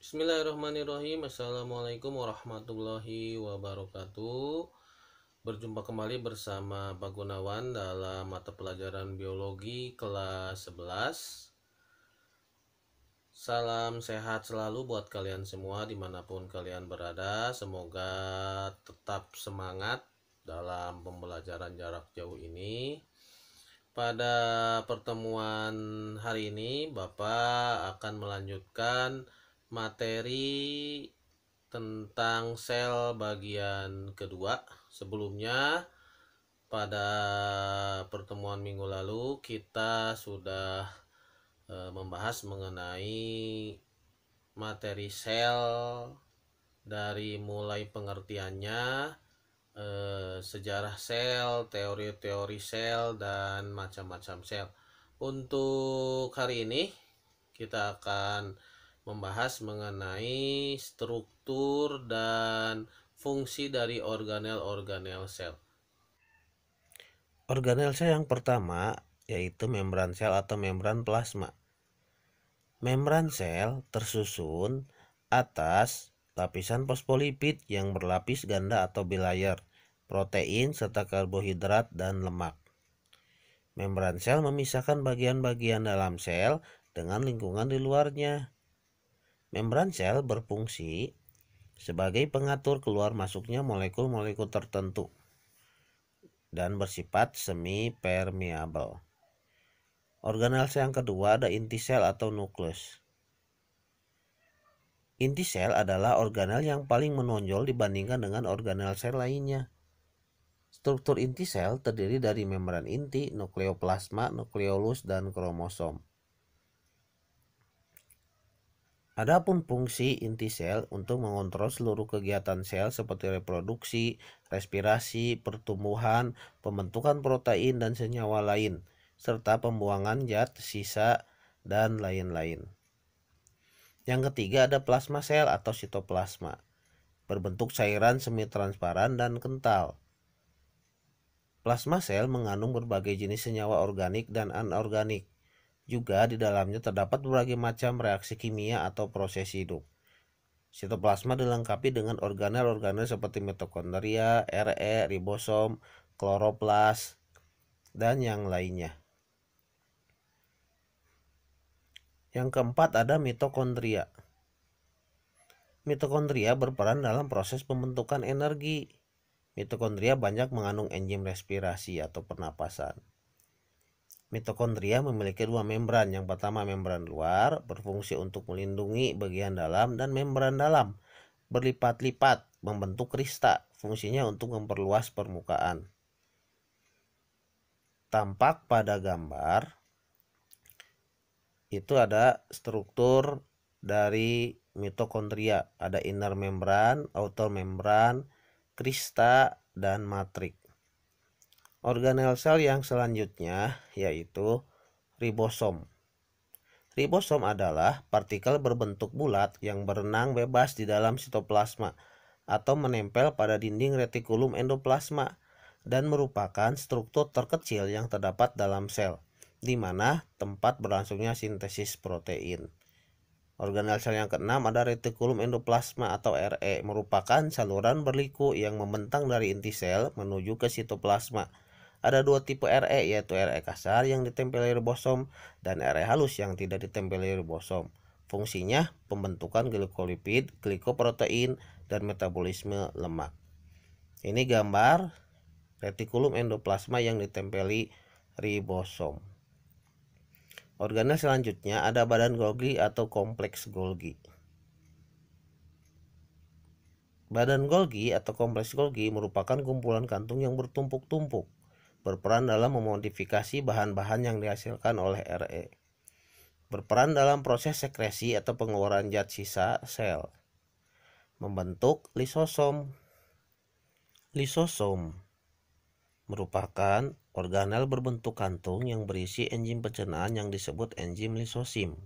Bismillahirrahmanirrahim. Assalamualaikum warahmatullahi wabarakatuh. Berjumpa kembali bersama Pak Gunawan dalam mata pelajaran biologi kelas 11. Salam sehat selalu buat kalian semua dimanapun kalian berada. Semoga tetap semangat dalam pembelajaran jarak jauh ini. Pada pertemuan hari ini Bapak akan melanjutkan materi tentang sel bagian kedua. Sebelumnya pada pertemuan minggu lalu kita sudah membahas mengenai materi sel dari mulai pengertiannya, sejarah sel, teori-teori sel, dan macam-macam sel. Untuk hari ini kita akan membahas mengenai struktur dan fungsi dari organel-organel sel. Organel sel yang pertama yaitu membran sel atau membran plasma. Membran sel tersusun atas lapisan fosfolipid yang berlapis ganda atau bilayer, protein serta karbohidrat dan lemak. Membran sel memisahkan bagian-bagian dalam sel dengan lingkungan di luarnya. Membran sel berfungsi sebagai pengatur keluar masuknya molekul-molekul tertentu dan bersifat semi permeabel. Organel sel yang kedua ada inti sel atau nukleus. Inti sel adalah organel yang paling menonjol dibandingkan dengan organel sel lainnya. Struktur inti sel terdiri dari membran inti, nukleoplasma, nukleolus, dan kromosom. Adapun fungsi inti sel untuk mengontrol seluruh kegiatan sel seperti reproduksi, respirasi, pertumbuhan, pembentukan protein dan senyawa lain, serta pembuangan zat sisa dan lain-lain. Yang ketiga ada plasma sel atau sitoplasma, berbentuk cairan semi transparan dan kental. Plasma sel mengandung berbagai jenis senyawa organik dan anorganik. Juga di dalamnya terdapat berbagai macam reaksi kimia atau proses hidup. Sitoplasma dilengkapi dengan organel-organel seperti mitokondria, RE, ribosom, kloroplas, dan yang lainnya. Yang keempat ada mitokondria. Mitokondria berperan dalam proses pembentukan energi. Mitokondria banyak mengandung enzim respirasi atau pernapasan. Mitokondria memiliki dua membran. Yang pertama membran luar berfungsi untuk melindungi bagian dalam, dan membran dalam berlipat-lipat membentuk krista, fungsinya untuk memperluas permukaan. Tampak pada gambar itu ada struktur dari mitokondria, ada inner membran, outer membran, krista, dan matrik. Organel sel yang selanjutnya yaitu ribosom. Ribosom adalah partikel berbentuk bulat yang berenang bebas di dalam sitoplasma atau menempel pada dinding retikulum endoplasma dan merupakan struktur terkecil yang terdapat dalam sel, di mana tempat berlangsungnya sintesis protein. Organel sel yang keenam ada retikulum endoplasma atau RE, merupakan saluran berliku yang membentang dari inti sel menuju ke sitoplasma. Ada dua tipe RE, yaitu RE kasar yang ditempeli ribosom dan RE halus yang tidak ditempeli ribosom. Fungsinya pembentukan glikolipid, glikoprotein, dan metabolisme lemak. Ini gambar retikulum endoplasma yang ditempeli ribosom. Organel selanjutnya ada badan Golgi atau kompleks Golgi. Badan Golgi atau kompleks Golgi merupakan kumpulan kantung yang bertumpuk-tumpuk, berperan dalam memodifikasi bahan-bahan yang dihasilkan oleh RE. Berperan dalam proses sekresi atau pengeluaran zat sisa sel. Membentuk lisosom. Lisosom merupakan organel berbentuk kantung yang berisi enzim pencernaan yang disebut enzim lisosim.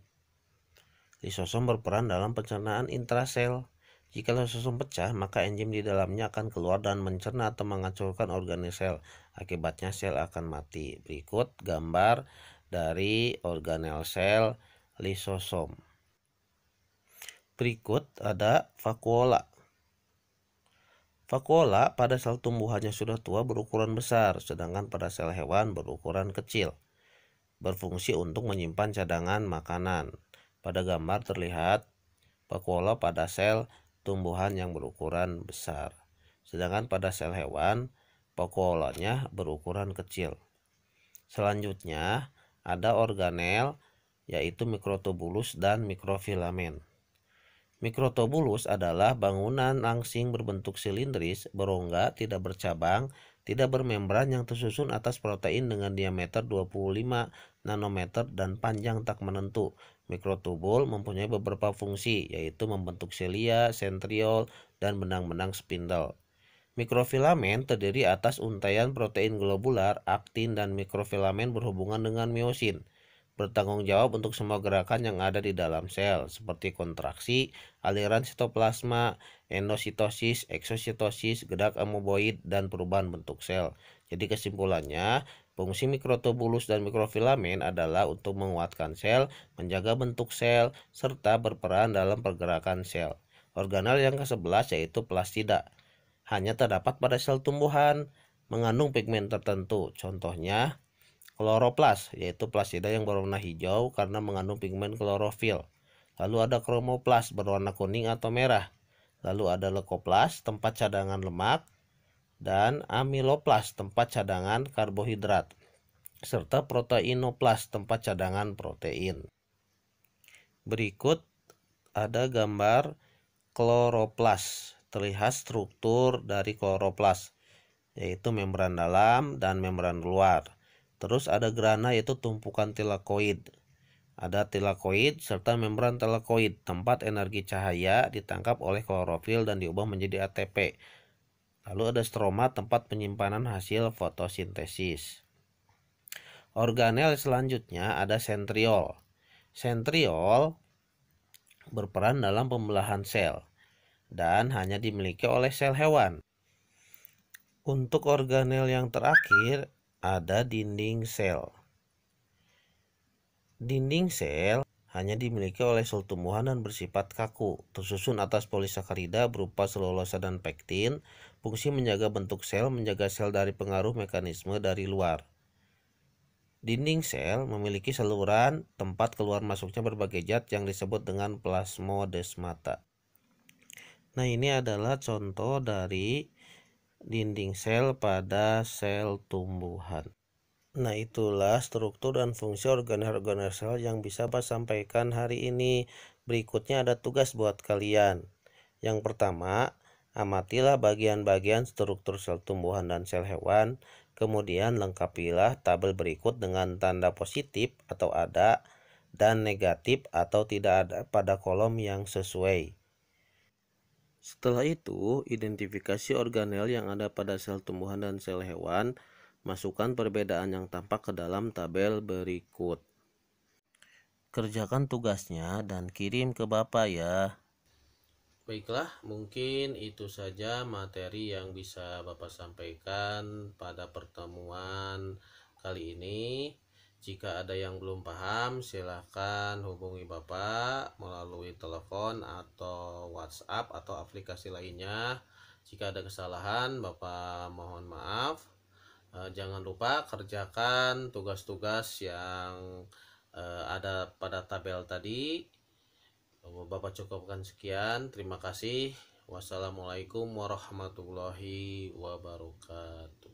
Lisosom berperan dalam pencernaan intrasel. Jika lisosom pecah, maka enzim di dalamnya akan keluar dan mencerna atau menghancurkan organel sel. Akibatnya sel akan mati. Berikut gambar dari organel sel lisosom. Berikut ada vakuola. Vakuola pada sel tumbuhannya sudah tua berukuran besar, sedangkan pada sel hewan berukuran kecil. Berfungsi untuk menyimpan cadangan makanan. Pada gambar terlihat vakuola pada sel tumbuhan yang berukuran besar. Sedangkan pada sel hewan, vakuolanya berukuran kecil. Selanjutnya, ada organel, yaitu mikrotubulus dan mikrofilamen. Mikrotubulus adalah bangunan langsing berbentuk silindris, berongga, tidak bercabang, tidak bermembran yang tersusun atas protein dengan diameter 25 nanometer dan panjang tak menentu. Mikrotubul mempunyai beberapa fungsi, yaitu membentuk silia, sentriol, dan benang-benang spindle. Mikrofilamen terdiri atas untaian protein globular, aktin, dan mikrofilamen berhubungan dengan miosin. Bertanggung jawab untuk semua gerakan yang ada di dalam sel, seperti kontraksi, aliran sitoplasma, endositosis, eksositosis, gerak amoeboid, dan perubahan bentuk sel. Jadi kesimpulannya, fungsi mikrotubulus dan mikrofilamen adalah untuk menguatkan sel, menjaga bentuk sel, serta berperan dalam pergerakan sel. Organel yang ke-11 yaitu plastida. Hanya terdapat pada sel tumbuhan, mengandung pigmen tertentu. Contohnya, kloroplas, yaitu plastida yang berwarna hijau karena mengandung pigmen klorofil. Lalu ada kromoplas berwarna kuning atau merah. Lalu ada leukoplas, tempat cadangan lemak, dan amiloplas, tempat cadangan karbohidrat, serta proteinoplas, tempat cadangan protein. Berikut ada gambar kloroplas. Terlihat struktur dari kloroplas, yaitu membran dalam dan membran luar. Terus ada grana, yaitu tumpukan tilakoid. Ada tilakoid serta membran tilakoid, tempat energi cahaya ditangkap oleh klorofil dan diubah menjadi ATP. Lalu ada stroma, tempat penyimpanan hasil fotosintesis. Organel selanjutnya ada sentriol. Sentriol berperan dalam pembelahan sel dan hanya dimiliki oleh sel hewan. Untuk organel yang terakhir ada dinding sel. Dinding sel hanya dimiliki oleh sel tumbuhan dan bersifat kaku, tersusun atas polisakarida berupa selulosa dan pektin. Fungsi menjaga bentuk sel, menjaga sel dari pengaruh mekanisme dari luar. Dinding sel memiliki saluran tempat keluar masuknya berbagai zat yang disebut dengan plasmodesmata. Nah, ini adalah contoh dari dinding sel pada sel tumbuhan. Nah, itulah struktur dan fungsi organel-organel sel yang bisa Pak sampaikan hari ini. Berikutnya ada tugas buat kalian. Yang pertama, amatilah bagian-bagian struktur sel tumbuhan dan sel hewan. Kemudian lengkapilah tabel berikut dengan tanda positif atau ada dan negatif atau tidak ada pada kolom yang sesuai. Setelah itu, identifikasi organel yang ada pada sel tumbuhan dan sel hewan. Masukkan perbedaan yang tampak ke dalam tabel berikut. Kerjakan tugasnya dan kirim ke Bapak ya. Baiklah, mungkin itu saja materi yang bisa Bapak sampaikan pada pertemuan kali ini. Jika ada yang belum paham, silakan hubungi Bapak melalui telepon atau WhatsApp atau aplikasi lainnya. Jika ada kesalahan, Bapak mohon maaf. Jangan lupa kerjakan tugas-tugas yang ada pada tabel tadi. Bapak cukupkan sekian. Terima kasih. Wassalamualaikum warahmatullahi wabarakatuh.